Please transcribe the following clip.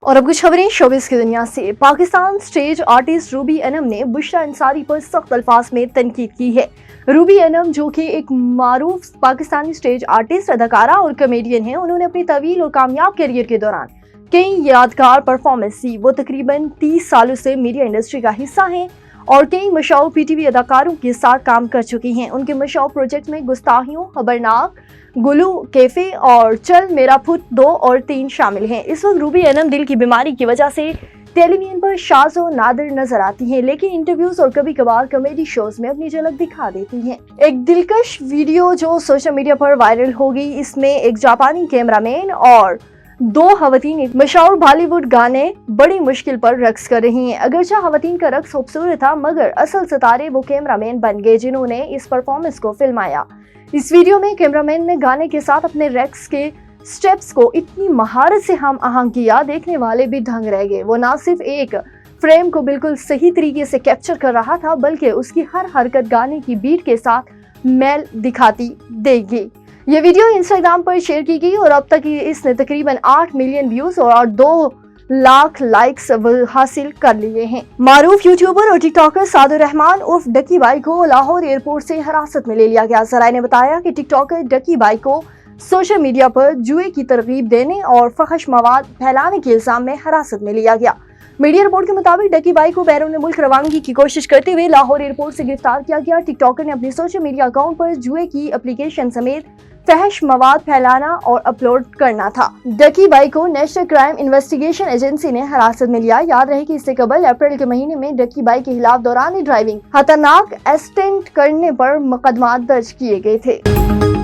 और अब कुछ खबरें शोबिस की दुनिया से। Pakistan stage artist Ruby Anam ने बुशरा अंसारी पर सख्त अल्फाज में तनकीद की है। रूबी अनम, जो कि एक मारूफ पाकिस्तानी स्टेज आर्टिस्ट, अदाकारा और कॉमेडियन हैं, उन्होंने अपनी तवील और कामयाब करियर के दौरान कई यादगार परफॉर्मेंस दी। वो तकरीबन 30 सालों से मीडिया इंडस्ट्री का हिस्सा हैं और कई मशहूर पीटीवी अदाकारों के साथ काम कर चुकी हैं। उनके मशहूर प्रोजेक्ट में गुस्ताखियों, खबरनाक, गुलू कैफे और चल मेरा फुट 2 और 3 शामिल हैं। इस वक्त रूबी अनम दिल की बीमारी की वजह से टेलीविजन पर शाज़ और नादिर नजर आती हैं, लेकिन इंटरव्यूज और कभी कभार कॉमेडी शोज में अपनी झलक दिखा देती हैं। एक दिलकश वीडियो जो सोशल मीडिया पर वायरल हो गई, इसमें एक जापानी कैमरामैन और 2 खवातीन मशहूर बॉलीवुड गाने बड़ी मुश्किल पर रक्स कर रही हैं। अगरचे खवातीन का रक्स खूबसूरत था, मगर असल सितारे वो कैमरामैन बन गए जिन्होंने इस परफॉर्मेंस को फिल्माया। इस वीडियो में कैमरामैन ने गाने के साथ अपने रक्स के स्टेप्स को इतनी महारत से हम आहंग किया, देखने वाले भी दंग रह गए। वो ना सिर्फ एक फ्रेम को बिल्कुल सही तरीके से कैप्चर कर रहा था, बल्कि उसकी हर हरकत गाने की बीट के साथ मेल दिखाती देगी। ये वीडियो इंस्टाग्राम पर शेयर की गई और अब तक इसने तकरीबन 8 मिलियन व्यूज और 2 लाख लाइक्स हासिल कर लिए हैं। मारूफ यूट्यूबर और टिकटॉकर सादुर रहमान उर्फ डकी बाई को लाहौर एयरपोर्ट से हिरासत में ले लिया गया। जराए ने बताया कि टिकटॉकर डकी बाई को सोशल मीडिया पर जुए की तरगीब देने और फहश मवाद फैलाने के इल्जाम में हिरासत में लिया गया। मीडिया रिपोर्ट के मुताबिक डकी बाई को बैरून मुल्क रवानगी की कोशिश करते हुए लाहौर एयरपोर्ट से गिरफ्तार किया गया। टिकटॉकर ने अपने सोशल मीडिया अकाउंट पर जुए की एप्लीकेशन समेत फहश मवाद फैलाना और अपलोड करना था। डकी बाई को नेशनल क्राइम इन्वेस्टिगेशन एजेंसी ने हिरासत में लिया। याद रहे कि इससे कबल अप्रैल के महीने में डकी बाई के खिलाफ दौरान ड्राइविंग खतरनाक एक्सीडेंट करने पर मुकदमा दर्ज किए गए थे।